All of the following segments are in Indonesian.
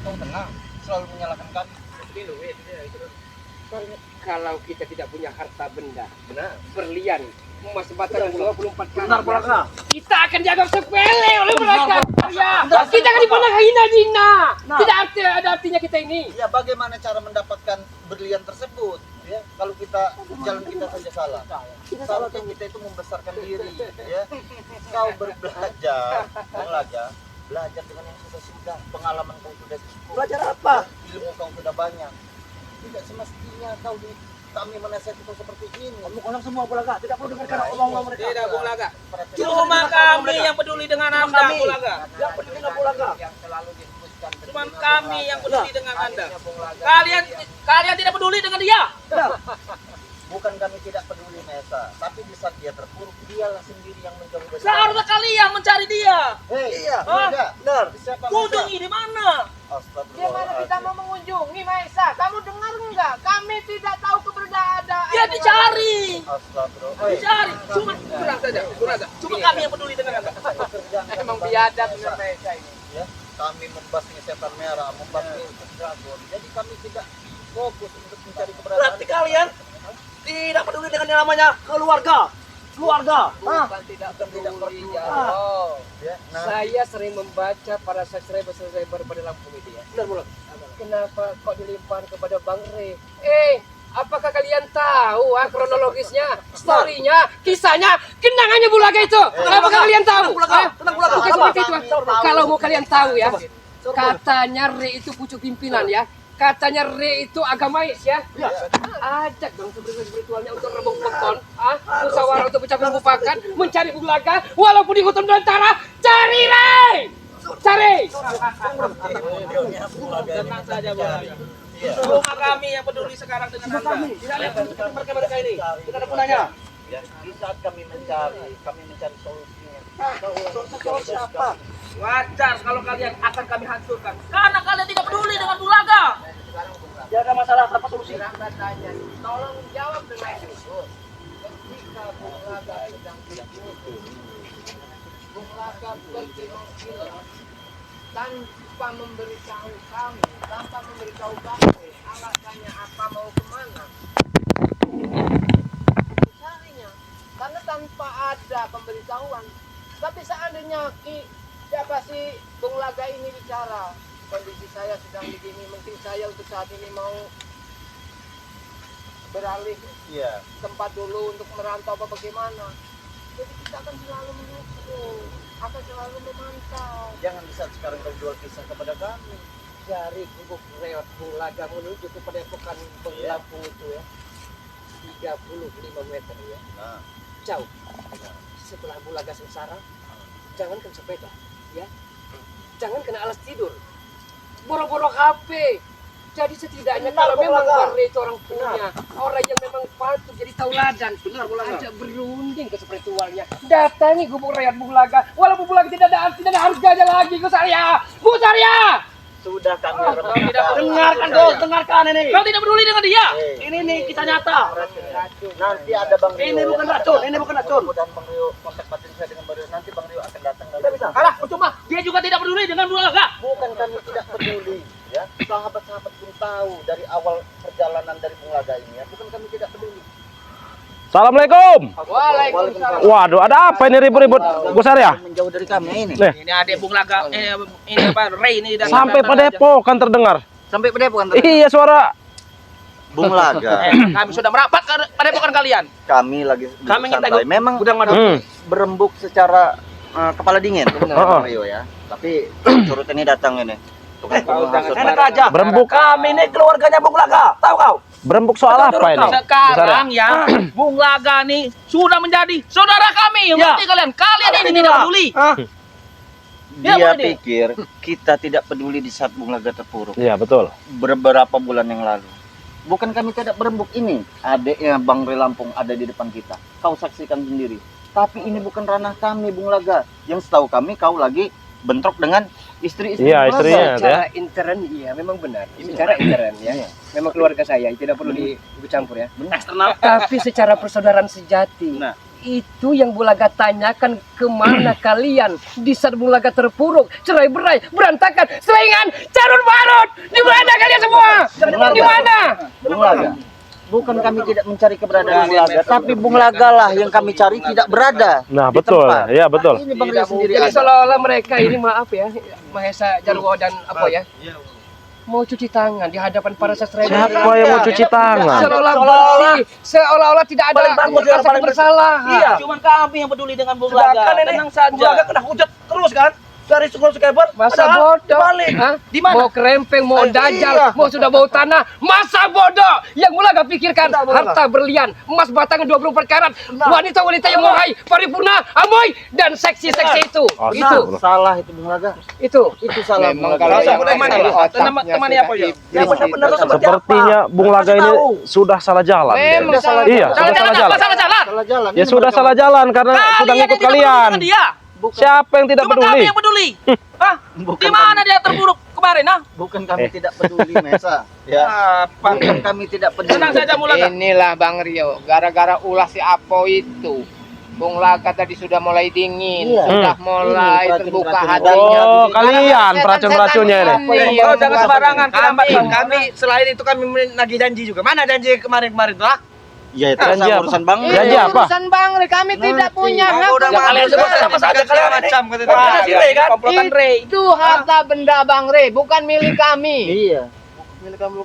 kau tenang, selalu menyalahkan kami. Kalau kita tidak punya harta benda, Benar. berlian, emas batangan 24 Benar karat, Pulaka. kita akan dianggap sepele oleh mereka. Ya, kita akan dipandang hina-hina. Tidak ada artinya kita ini. Ya bagaimana cara mendapatkan berlian tersebut? Ya, kalau kita jalan kita saja salah. Seharusnya kita itu membesarkan diri. Ya, kau berbelajar, belajar, belajar dengan yang sudah. Pengalaman kau sudah cukup. Belajar apa? Ya, ilmu kau sudah banyak. Tidak semestinya kami menasihati kau seperti ini. Kamu kolam semua Pulaka. Tidak perlu dengarkan omongan mereka. Tidak, Bung Laga. Perhatian. Cuma kami yang peduli dengan Anda, kami. Bung Laga. Yang peduli dengan Pulaka. Yang selalu dihembuskan Cuma kami yang peduli dengan Anda. Akhirnya Bung Laga. Kalian tidak peduli dengan dia. Bukan kami tidak peduli Mesa, tapi di saat dia terpuruk, dialah sendiri yang menjauh dari Seharusnya kalian mencari dia. Hei, Iya, enggak. benar. Siapa Kunjungi di mana? Gimana kita mau mengunjungi Maesa? Kamu dengar enggak? Kami tidak tahu keberadaan. Dia dicari. Astagfirullah. Dicari. Cuma kurang saja, kurang saja. Cuma kami yang peduli dengan Anda. Emang biadab benar Maesa ini. Ya, kami membasmi setan merah, membasmi dragon. Jadi kami tidak fokus untuk mencari keberadaan. Berarti kalian tidak peduli dengan yang namanya keluarga. Keluarga. Bukan tidak peduli, Jarwo. Ya, nah, Saya sering membaca para subscriber pada Lampung itu ya. Benar Pulaka. Kenapa kok dilimpahkan kepada Bang Re? Apakah kalian tahu kronologisnya, storynya, kisahnya, kenangannya Bulaga itu? Apakah kalian tahu? Tenang Pulaka. Oke, seperti itu. Kalau mau kalian tahu ya, katanya Re itu pucuk pimpinan ya. Katanya Re itu agamais ya. Ajak dong spiritualnya untuk rebung pekon, musyawarah untuk pecah mufakat, mencari Bulaga, walaupun di hutan belantara, cari Re! Cari! Tenang saja, Bung Laga. iya. Cuma kami yang peduli sekarang dengan Anda. Tidak lihat mereka ini. Kita ada gunanya. Ya, di saat kami mencari solusinya. Solusi apa? Wajar kalau kalian akan kami hancurkan. Karena kalian tidak peduli dengan Bung Laga. Dia ada masalah apa solusi? Tanya, tolong jawab dengan jujur. Ketika Bung Laga sedang tidak butuh, Bung Laga pergi menghilang tanpa memberitahu kami, tanpa memberitahu kami alasannya apa, mau kemana. Misalnya, karena tanpa ada pemberitahuan. Tapi seandainya siapa sih Bung Laga ini bicara, kondisi saya sedang begini, mungkin saya untuk saat ini mau beralih Iya. tempat dulu untuk merantau apa bagaimana. Jadi kita akan selalu mendukung, akan selalu memantau. Jangan di saat sekarang kau jual kisah kepada kami. Dari gubuk reot Bung Laga menuju ke padepokan Lampung itu ya, 35 meter ya, Nah, jauh. Setelah Bung Laga sengsara, jangan kena sepeda, ya, jangan kena alas tidur, boro-boro HP. Jadi setidaknya Benar, kalau Bung memang Laga. Barre itu orang punya, orang yang memang patut jadi tauladan, Benar Pulaka. ajak berunding ke spiritualnya, datangi gubuk reot Bung Laga, walaupun Bung Laga tidak ada harganya lagi, Bu Sarya. sudah kami Dengarkan dong, dengarkan ini. Kau tidak peduli dengan dia. Ini nih kisah nyata. Nanti ada Bang Rio. Ini bukan racun, ini bukan racun. Mudah-mudahan Bang Rio kontak batin saya dengan Bang Rio. Nanti Bang Rio akan datang. Tidak bisa. Kalah, percuma. Dia juga tidak peduli dengan Bung Laga. Bukan kami tidak peduli, ya. Sahabat-sahabat pun tahu dari awal perjalanan dari Bung Laga ini, ya. Bukan kami tidak peduli. Assalamualaikum. Waalaikumsalam. Waduh, ada apa ini ribut-ribut, Bu Sarya? Menjauh dari kami ini. Nih, Ini adik Bung Laga. Ini apa? Ray ini dan sampai padepokan terdengar. Sampai padepokan Iya, suara. Bung Laga. Kami sudah merapat ke padepokan kalian. Kami lagi duduk Kami ingin santai. tengok Memang gudang madu. berembuk secara kepala dingin. Oh. Bang Rio ya. Tapi curut ini datang ini. Tukang penghasut. Enak aja. Berembuk. Kami ini keluarganya Bung Laga. Tahu kau? Berembuk soal apa ini? Bu Sarya? Sekarang ya, Bung Laga nih sudah menjadi saudara kami. Ngerti kalian? Kalian ini tidak peduli. Dia Ya, boleh. pikir kita tidak peduli di saat Bung Laga terpuruk. Iya, betul. Beberapa bulan yang lalu. Bukan kami tidak berembuk ini. Adiknya Bang Ray Lampung ada di depan kita. Kau saksikan sendiri. Tapi ini bukan ranah kami, Bung Laga. Yang setahu kami kau lagi bentrok dengan istri-istri Iya, Bung Laga. istrinya. Secara intern iya memang benar. Secara intern ya. Iya. Memang keluarga saya tidak perlu dicampur ya. Eksternal. Tapi secara persaudaraan sejati. Nah. Itu yang Bulaga tanyakan, kemana kalian di saat Bulaga terpuruk, cerai berai, berantakan, selingan, carut marut. Bukan kami tidak mencari keberadaan Bung Laga, tapi Bung Laga lah yang kami cari tidak berada. Nah, di betul. tempat. Iya, betul. Ini Bang Rio sendiri. Jadi ada. seolah-olah mereka ini maaf ya, Mahesa Jarwo dan apa ya, mau cuci tangan di hadapan para sastra. Siapa yang mau cuci tangan? Seolah-olah bersih, seolah-olah tidak ada Paling bagus juga, rasa paling bersalah. Iya. Cuman kami yang peduli dengan Bung Laga. Sedangkan ini Tenang saja. Bung Laga kena hujat terus kan dari subscriber. Masa Padahal bodoh? dibalik. Hah? Di mana? Mau kerempeng, mau dajal, iya. mau sudah bau tanah. Masa bodoh? Yang mulai gak pikirkan Benar, benar. harta berlian, emas batangan 24 karat, wanita-wanita yang murah, paripurna, amoy, dan seksi-seksi itu. Oh, Itu, Salah itu Bung Laga. itu. Itu salah Bung Memang Laga. kalau Rasa yang mulai main mana? itu Teman-teman otaknya apa ya? sudah Yang benar-benar iblis. seperti Sepertinya Bung Laga ini sudah salah jalan. Memang dia. salah Iya, jalan. sudah salah jalan. Salah jalan. Salah jalan. Ya Ini sudah mereka- salah jalan karena sudah Kalian yang ngikut tidak peduli kalian. dengan dia. Siapa yang tidak Cuma peduli? kami yang peduli. Hah? Bukan Di mana dia terburuk kemarin, ah? Bukan kami tidak peduli, Mesa. Ya. Apa? Bukan kami tidak peduli. Tenang saja Bung Laga. Inilah Bang Rio, gara-gara ulah si Apo itu. Bung Laga tadi sudah mulai dingin, Iya. sudah mulai Ini terbuka peracun-peracun hatinya. Oh, kalian Setan-setan peracun-peracunnya ini. ini yang Oh, jangan membuat- sembarangan. Kami, kami selain itu kami nagih janji juga. Mana janji kemarin-kemarin tuh? Ah? Ya itu Janji sama apa? urusan Bang. Ini Janji apa? urusan Bang Rio, kami tidak punya Kamu hak. udah untuk kalian mengambil. sebut apa saja kalian macam kata Wah, si Ray kan? komplotan Ray. Itu harta benda Bang Ray, bukan milik kami. Iya. Milik kamu.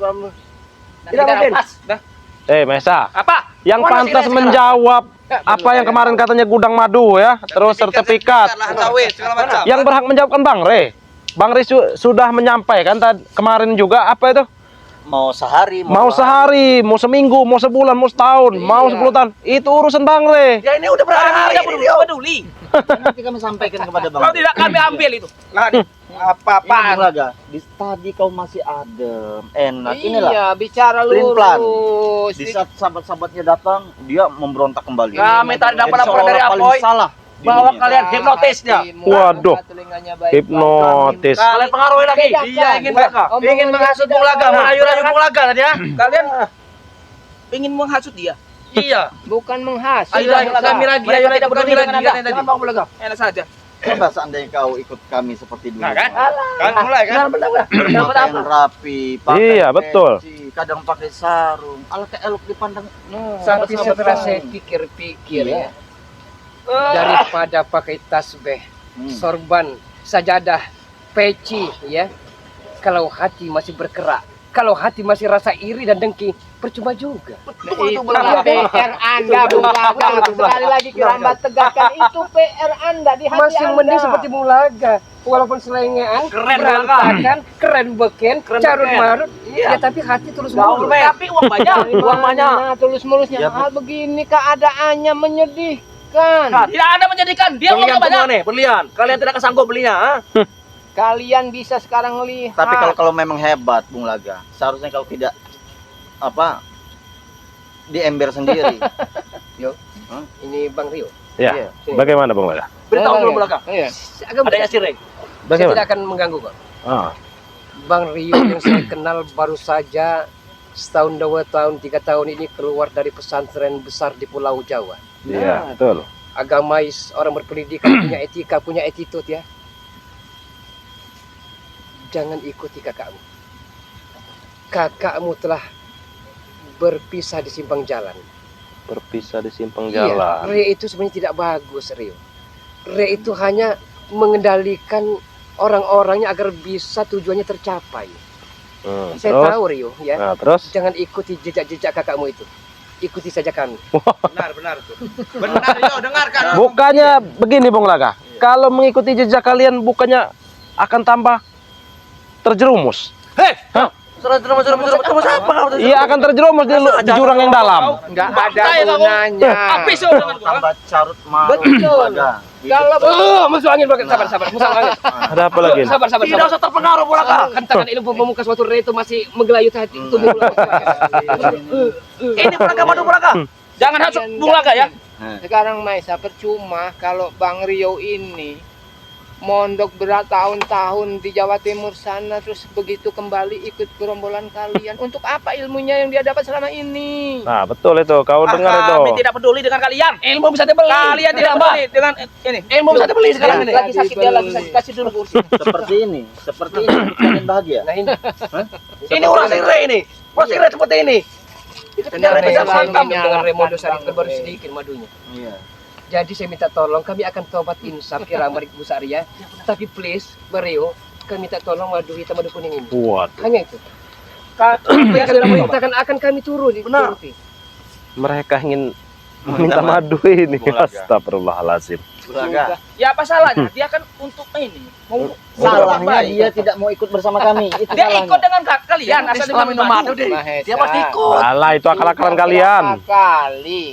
Tidak mungkin. Dah. Mesa, Apa? yang Mana si pantas Ray sekarang? menjawab apa yang kemarin katanya gudang madu ya, terus sertifikat. lahan sawit segala macam. Yang berhak menjawabkan Bang Re. Bang Re sudah menyampaikan kemarin juga apa itu? Mau sehari, Mau sehari, mau seminggu, mau sebulan, mau setahun, mau 10 tahun. Itu urusan Bang Re. Ya ini udah berhari-hari Tidak ini. peduli. Nanti kami sampaikan kepada Bang. Kalau tidak kami ambil itu. Nah, Ini Bung apa-apaan? Laga. Tadi kau masih adem, enak. Inilah. Iya, bicara Pelin-pelan. lurus. Di saat sahabat-sahabatnya datang, dia memberontak kembali. Kami tadi dapat Jadi laporan dari seolah paling Apoy salah di bahwa dunia. kalian hipnotisnya. Waduh. Hipnotis. Kalian pengaruhi lagi. Bedakan. Dia ingin mereka. Omongan Ingin menghasut Bung Laga, bedakan. merayu-rayu Bung Laga tadi ya. Kalian ingin menghasut dia. Iya. Bukan menghasut. Ayo kami lagi, ayo tidak peduli dengan Anda. Jangan Bang Bung Laga. Enak saja. Coba seandainya kau ikut kami seperti dulu. Nah, kan? Kan mulai kan? Pakaian rapi, pakai Iya, betul. peci, kadang pakai sarung. Ala elok dipandang. Tapi sahabat-sahabat setelah kami. saya pikir-pikir Iya. ya, daripada pakai tasbih, sorban, sajadah, peci, ya, kalau hati masih bergerak, kalau hati masih rasa iri dan dengki, percuma juga. Itulah PR Anda, Bung Laga. Sekali lagi Kirambat tegaskan, itu PR Anda di hati Masih Anda. mending seperti Bung Laga, walaupun selengean, Keren, berantakan, keren beken, carut beken. marut, Iya. ya tapi hati terus Gaul, mulus. men. Tapi uang banyak, uang banyak. Nah, tulus-mulusnya. Ya, Hal begini keadaannya menyedihkan. Tidak ada menjadikan dia Berlian uangnya banyak. semua nih, berlian. Kalian tidak sanggup belinya, ah? Kalian bisa sekarang lihat. Tapi kalau memang hebat Bung Laga, seharusnya kau tidak di ember sendiri. Ini Bang Rio. Ya, bagaimana Bung Laga? Beritahu dulu Bung Laga. Iya. Agak Adanya si Ray. saya Bagaimana? tidak akan mengganggu kok. Ah, Bang Rio yang saya kenal baru saja setahun, 2 tahun, 3 tahun ini keluar dari pesantren besar di Pulau Jawa. iya, betul. Agamais, orang berpendidikan, punya etika, punya attitude ya. Jangan ikuti kakakmu. Kakakmu telah berpisah di simpang jalan. Berpisah di simpang Iya, jalan. Re itu sebenarnya tidak bagus, Rio. Re itu hanya mengendalikan orang-orangnya agar bisa tujuannya tercapai. Saya Terus? tahu Rio ya. Nah, terus? Jangan ikuti jejak-jejak kakakmu itu. Ikuti saja kami. Benar tuh. Benar, yo dengarkan. Bukannya begini Bung Laga. Kalau mengikuti jejak kalian bukannya akan tambah terjerumus. Hei, suruh apa? Iya, akan terjerumus di jurang yang dalam. Enggak ada Saya nggak mau. gunanya. Habis yo dengan gua. Tambah carut marut. Betul. Bung Laga. Gitu. Kalau Musuh angin bagai sabar. Musuh angin. Ada apa lagi? Sabar. Tidak usah terpengaruh Bung Laga. Hentakan ilmu pemuka suatu Re itu masih menggelayut hati tubuh. Ini Bung Laga, madu Bung Laga. Jangan hasut Bung Laga ya. sekarang Maisa percuma kalau Bang Rio ini mondok bertahun-tahun di Jawa Timur sana, terus begitu kembali ikut gerombolan kalian. Untuk apa ilmunya yang dia dapat selama ini? Nah, betul itu. Kau dengar itu. Kami tidak peduli dengan kalian. Ilmu bisa dibeli. Kalian tidak peduli dengan ini. Ilmu bisa dibeli sekarang ini. Lagi sakit dia lagi sakit, kasih dulu kursi. Seperti ini kalian bahagia. Nah ini. Ini ulah si Ray ini. Ulah si Ray seperti ini. Karena Re selalu selalu dengan menyalahkan Remondo Sari Bang baru Re. sedikit madunya. Iya. Jadi saya minta tolong, kami akan tobat insaf kira Bu Sari ya. Tapi please, Mario, kami minta tolong madu hitam madu kuning ini. Waduh. Hanya itu. Yang Yang sudah mencoba. perintahkan akan kami turun. Benar. turuti. Mereka ingin meminta madu ini. Bung Laga. Astagfirullahaladzim. Bulaga. Ya apa salahnya? Dia kan untuk ini. Mau Salahnya baik. dia tidak mau ikut bersama kami. Itu Dia salahnya. ikut dengan kalian asal dia minum madu. Mahesa. Dia pasti ikut. Alah, itu akal-akalan kalian. Berapa kali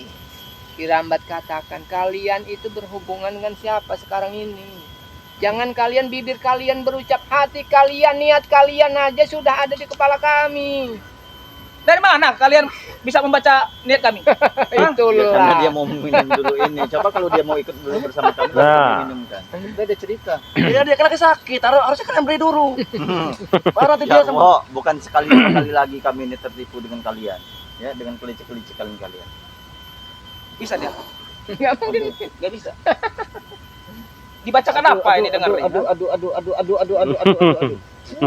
Kirambat katakan kalian itu berhubungan dengan siapa sekarang ini? Jangan kalian bibir kalian berucap, hati kalian, niat kalian aja sudah ada di kepala kami. Dari mana kalian bisa membaca niat kami? Karena Itulah. dia mau minum dulu ini. Coba kalau dia mau ikut dulu bersama kami, Nah. dia minum kan. Beda cerita. Dia kan lagi sakit. Harusnya kan yang beri dulu. Baru nanti Ya, dia sama. bukan sekali dua kali lagi kami ini tertipu dengan kalian. Ya, dengan kelicik-kelicik kalian. Bisa dia? Nggak mungkin. Gak bisa. Dibacakan apa ini dengan Rey? Aduh.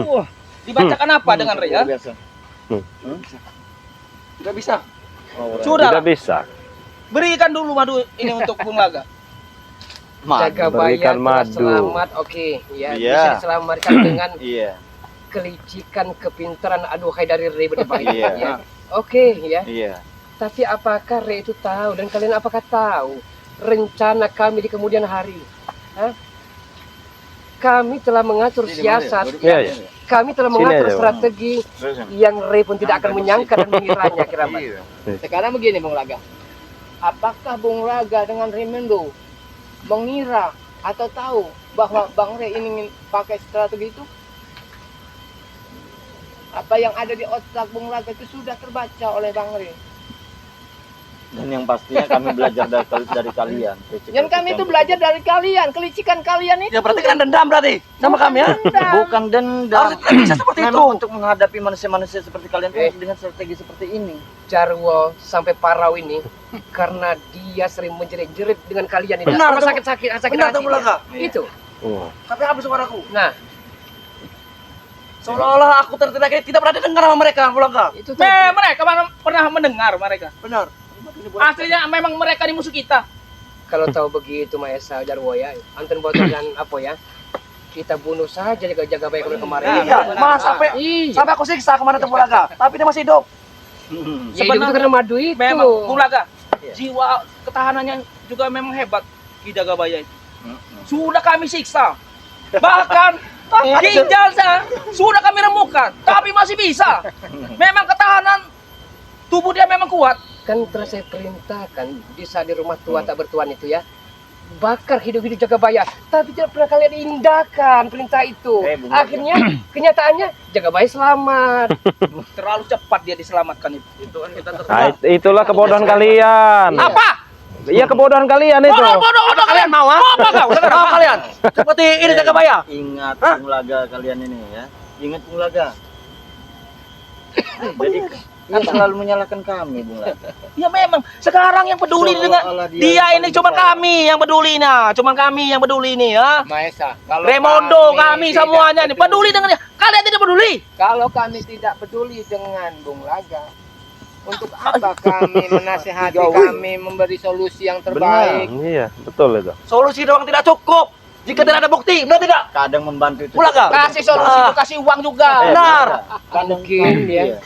Wah, Dibacakan apa dengan Rey ya? biasa. Tidak bisa. Oh, Sudah Tidak lah. bisa. Berikan dulu madu ini untuk Bung Laga. Jaga Berikan bayar telah madu. selamat, oke. Ya, Iya. bisa diselamatkan dengan Iya. kelicikan, kepintaran, aduhai dari Re berbahaya. Iya. Ya. Oke, ya. Iya. Tapi apakah Re itu tahu dan kalian apakah tahu rencana kami di kemudian hari? Hah? Kami telah mengatur siasat, Iya, iya. kami telah Sini mengatur aja, strategi yang Re pun tidak akan menyangka dan mengiranya Kirambat. Iya. Sekarang begini Bung Laga. Apakah Bung Laga dengan Remendo mengira atau tahu bahwa Bang Re ingin pakai strategi itu? Apa yang ada di otak Bung Laga itu sudah terbaca oleh Bang Re. Dan yang pastinya kami belajar dari kalian. Dan kami itu belajar dari kalian, kelicikan kalian itu. Ya berarti kan dendam berarti sama kami ya. Bukan dendam. Harus tidak bisa seperti itu. Memang untuk menghadapi manusia-manusia seperti kalian tuh dengan strategi seperti ini. Jarwo sampai Parau ini karena dia sering menjerit-jerit dengan kalian ini. Benar, Apa Bung. sakit Benar, hati Bung dia. Laga. Itu. Oh. Tapi habis suaraku. Nah, Seolah-olah aku tidak pernah dengar sama mereka, Bulaga. itu tadi. Mereka mana pernah mendengar mereka. Benar. Aslinya memang mereka di musuh kita. Kalau tahu begitu Maesa Jarwo ya, anten botol dan apa ya? Kita bunuh saja jaga baik kemarin. Iya, Mas sampai Iya. aku siksa kemana tuh Bulaga. Tapi dia masih hidup. Ya itu karena madu itu. Memang Bung Laga, Iya. jiwa ketahanannya juga memang hebat Ki Jagabaya itu. Sudah kami siksa. Bahkan ginjalnya sudah kami remukkan, tapi masih bisa. Memang ketahanan tubuh dia memang kuat. Kan telah saya perintahkan di saat di rumah tua tak bertuan itu ya. Bakar hidup-hidup Jagabaya, tapi tidak pernah kalian indahkan perintah itu. Bung. Akhirnya kenyataannya Jagabaya selamat. Terlalu cepat dia diselamatkan itu. Itu kan kita Nah, itulah kebodohan kalian. Apa? Iya, kebodohan kalian itu. Bodoh kalian mau? Apa kau? Mau kalian? Seperti ini Jagabaya. Ingat Bung Laga kalian ini ya. Ingat Bung Laga. Jadi dia selalu menyalahkan kami, Bung Laga. Ya memang sekarang yang peduli dengan Seolah-olah dia yang ini paling cuma besar. kami yang peduli nah, cuma kami yang peduli nih ya. Maesa, kalau Remondo kami tidak semuanya nih peduli dengan dia. Kalian tidak peduli. Kalau kami tidak peduli dengan Bung Laga, untuk apa kami menasehati kami memberi solusi yang terbaik? Iya, betul itu. Solusi doang tidak cukup. Jika tidak ada bukti, benar tidak? Kadang membantu itu. Bulaga. Kasih solusi, itu kasih uang juga. Benar. Kadang Mungkin ya. iya.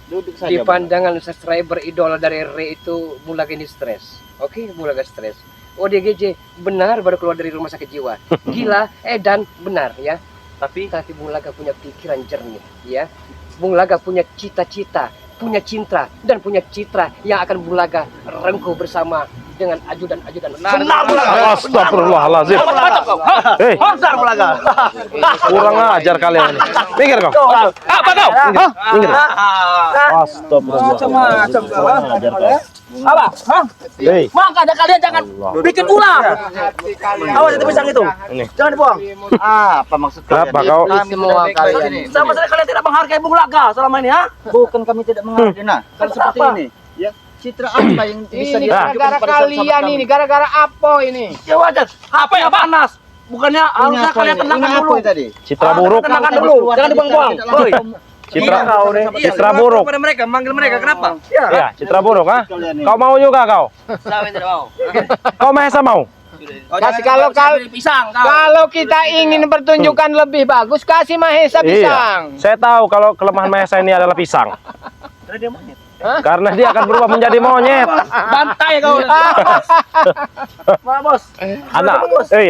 Duduk saja. Di Bung. pandangan subscriber idola dari Re itu Bulaga ini stres. Oke, Bulaga stres. ODGJ benar baru keluar dari rumah sakit jiwa. Gila, dan benar ya. Tapi Bulaga punya pikiran jernih ya. Bulaga punya cita-cita, punya cinta dan punya citra yang akan Bulaga rengkuh bersama dengan ajudan-ajudan. Benar Bulaga. Astagfirullahaladzim. Hei, Benar Bulaga. kurang ajar kalian ini. Minggir kau. Apa kau? Hah? Minggir. Nah, Astagfirullahaladzim. Macam-macam kau. Kurang ajar kau. Apa? Hah? Hei. Makanya kalian jangan Allah. bikin ulah. Hati kalian. Awas itu pisang itu. Ini. Jangan dibuang. Apa maksud kalian? Kenapa kau? Kami Semua tidak baik-baik kalian ini. Sama sekali kalian tidak menghargai Bung Laga selama ini ya. Bukan kami tidak menghargai. Nah, kalau Terus seperti apa? ini, ya citra apa yang bisa Ini ditunjukkan gara-gara pada sahabat kalian kami? ini, gara-gara apa ini? Ya wajar. Apa yang panas? Bukannya Ini harusnya apa kalian ini? tenangkan Ini apa dulu. ini tadi? Citra buruk. Tenangkan dulu, jangan dibuang-buang. Woi. Citra kau nih. Citra buruk. Pada mereka, manggil mereka kenapa? Ya, citra buruk, ha? Kalian ini. Kau mau juga kau? Saya tidak mau. Kau Mahesa mau? Kau Kasih jangan kalau- beli pisang kau. Kalau kita ingin pertunjukan lebih bagus, kasih Mahesa pisang. Iya. Saya tahu kalau kelemahan Mahesa ini adalah pisang. Karena dia monyet. Karena dia akan berubah menjadi monyet. Bantai kau. Mana bos?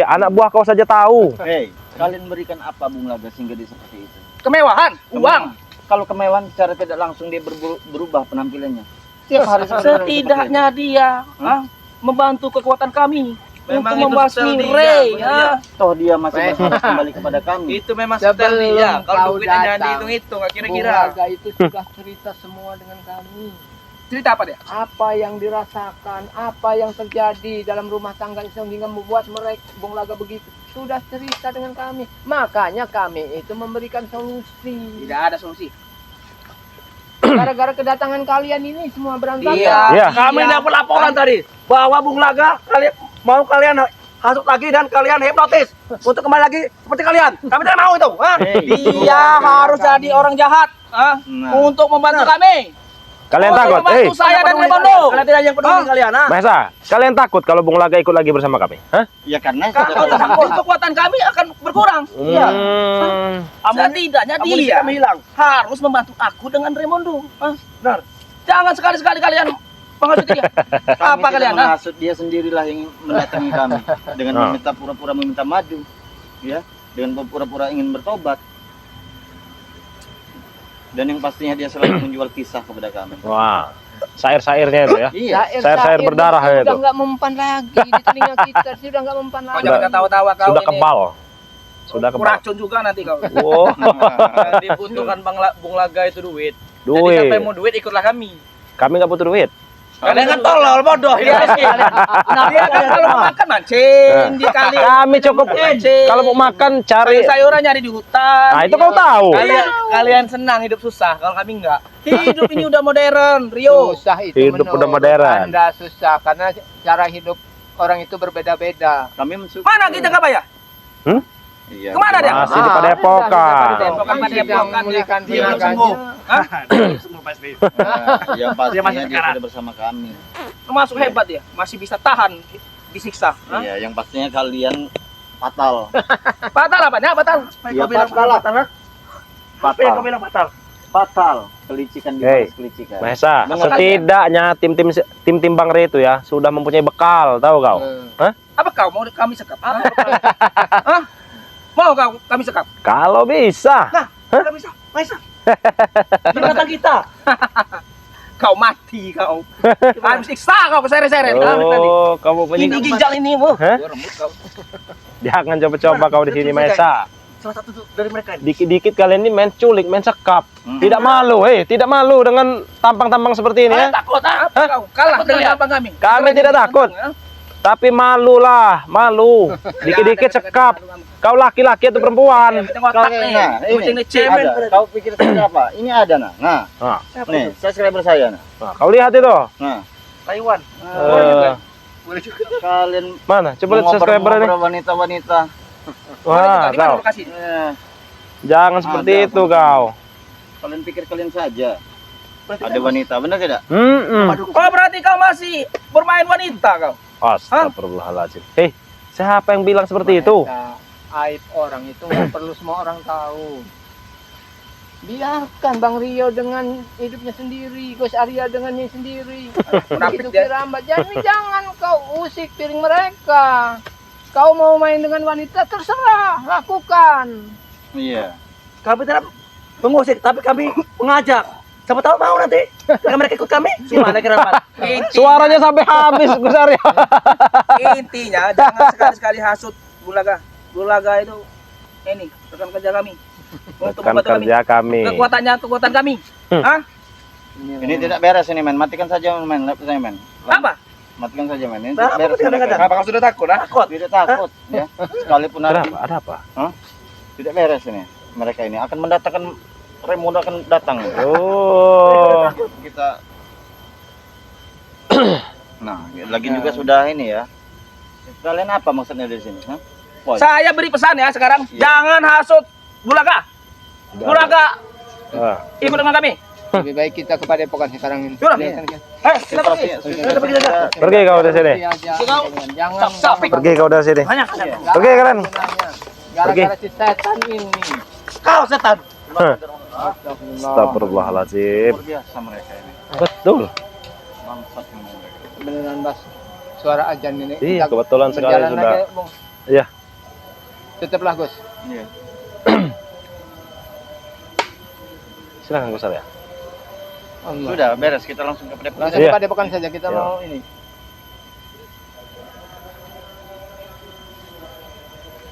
Anak buah kau saja tahu. Hei, kalian berikan apa Bung Laga sehingga dia seperti itu? Kemewahan, uang. Kalau kemewahan secara tidak langsung dia berubah penampilannya. Tiap hari Setidaknya dia membantu kekuatan kami Memang untuk itu membasmi style dia, Ray. benar toh dia masih berharap kembali kepada kami. Itu memang Sebelum style dia. Kalau kau duitnya datang, dihitung-hitung, kira-kira. Bung itu sudah cerita semua dengan kami. Cerita apa dia? Apa yang dirasakan, apa yang terjadi dalam rumah tangga sehingga membuat mereka Bung Laga begitu. Sudah cerita dengan kami. Makanya kami itu memberikan solusi. Tidak ada solusi. Gara-gara kedatangan kalian ini semua berantakan. Iya. Kami dapat laporan tadi bahwa Bung Laga kalian hasut lagi dan kalian hipnotis untuk kembali lagi seperti kalian. Kami tidak mau itu. Dia harus jadi orang jahat Nah, untuk membantu kami. Kalian takut? Membantu saya dan Remondo. Kalian tidak ada yang peduli kalian, Mahesa, kalian takut kalau Bung Laga ikut lagi bersama kami? Hah? ya karena Kalau takut kekuatan kami akan berkurang. Setidaknya Amunisi dia kami hilang. harus membantu aku dengan Remondo. Benar. Jangan sekali-sekali kalian menghasut dia. kami Apa tidak kalian? menghasut, dia sendirilah yang mendatangi kami dengan meminta pura-pura meminta maju, ya, dengan pura-pura ingin bertobat. Dan yang pastinya dia selalu menjual kisah kepada kami. Wah, sair-sairnya itu ya. Iya. Sair-sair berdarah ya itu. Sudah nggak mempan lagi di telinga kita. Sudah nggak mempan Kau lagi. jangan ketawa-tawa kau Sudah ini. kebal. Sudah Aku kebal. racun juga nanti kau. Wow, Yang dibutuhkan Bung Laga itu duit. Jadi duit. sampai mau duit ikutlah kami. Kami nggak butuh duit. Kalian kan tolol bodoh ya. Nah, dia kan kalau mau makan mancing di kali. Kami cukup Mancing. kalau mau makan cari. Sayur-sayuran nyari di hutan. Nah, itu kau tahu. Kalian senang hidup susah, kalau kami enggak. Hidup ini udah modern, Rio. Susah itu Hidup udah menurut modern. Anda susah karena cara hidup orang itu berbeda-beda. Kami mensupport. Mana kita nggak bayar? Iya. Kemana dia? Masih di Padepokan. Padepokan, Padepokan, memulihkan dia belum tenaganya. sembuh. Yang pastinya masih dia sekarat. sudah bersama kami. Termasuk hebat ya, masih bisa tahan disiksa. Iya, yang pastinya kalian fatal. Batal apa? Nah, batal. Iya, fatal lah. Apa yang Fatal. kau bilang fatal? Fatal. Kelicikan di Hei, balas kelicikan. Mahesa, Benar. setidaknya tim Bang Re itu ya sudah mempunyai bekal, tahu kau? Hah? Apa kau mau kami sekap? Hah? Mau kau kami sekap? Kalau bisa. Enggak bisa. Bisa. Binatang kita. Kau mati kau. Kami siksa kau keseret-seret. Oh, kamu Ini punya. ginjal ini, Bu. Hah? Gua rembut kau. Jangan coba-coba kau di sini, Mahesa. Salah satu dari mereka ini. Dikit-dikit kalian ini main culik, main sekap. Tidak malu, tidak malu dengan tampang-tampang seperti ini ya. Takut apa kau? Kalah dengan apa kami? Kami tidak takut. Tapi malu lah, malu. Dikit-dikit sekap. Kau laki-laki atau perempuan? Tengok otak nih. Nah, Kucing ini nih cemen. ada. Kau pikir seperti apa? Ini ada nah. Nah, Nah, nih subscriber saya nah. kau lihat itu. Nah, Taiwan. Eh, kalian mana? Coba lihat subscriber ini. mengoper wanita-wanita. Wah, Di mana kau. lokasi? Jangan seperti Ada, itu Bang. kau. Kalian pikir kalian saja. Ada wanita, benar tidak? Oh, berarti kau masih bermain wanita kau? Astagfirullahaladzim. Siapa yang bilang seperti itu? Nah, aib orang itu nggak perlu semua orang tahu. Biarkan Bang Rio dengan hidupnya sendiri, Gus Arya dengannya sendiri. Munafik Itu dia. Kiramba. Jangan kau usik piring mereka. Kau mau main dengan wanita terserah, lakukan. Iya. Kami tidak mengusik, tapi kami mengajak. Siapa tahu mau nanti. Karena mereka ikut kami. Gimana kira-kira? Suaranya sampai habis, Gus Arya. Intinya jangan sekali-sekali hasut Bulaga. Bulaga itu ini rekan kerja kami. Untuk Rekan membantu kami. kerja kami. Kekuatan kami. Hah? Ini tidak beres ini, men. Matikan saja, men. Lapis saya, men. Apa? Matikan saja, men. Ini Nah, tidak beres. apa mereka. tidak Apa kau sudah takut? Takut. Tidak takut, ya. Sekalipun nanti Kenapa? Ada apa? tidak beres ini. Mereka ini akan mendatangkan Raimundo akan datang. Oh, Kita Nah, lagi juga sudah ini ya. Kalian apa maksudnya di sini? Hah? Poin. Saya beri pesan ya sekarang. Iya. Jangan hasut Bulaga. Bulaga Ah. Ikut dengan kami. Lebih baik kita ke Padepokan sekarang ini. Sudah. Silakan, kan? Kita pergi. Kita pergi saja. Pergi kau dari sini. Jangan Sapi. Pergi kau dari sini. Banyak. Pergi kalian. Gara-gara si setan ini. Kau setan. Hah. Astagfirullah. Astagfirullahaladzim. Luar biasa mereka ini. Betul. Bangsat mereka. Beneran Bas. Suara ajan ini. Iya, Kita kebetulan sekali berjalan sudah. aja, Bung. Iya. Tetaplah Gus. Iya. Silakan Gus ya. Allah. Sudah beres, kita langsung ke Padepokan. Langsung Iya. ke Padepokan saja kita Iya. mau ini.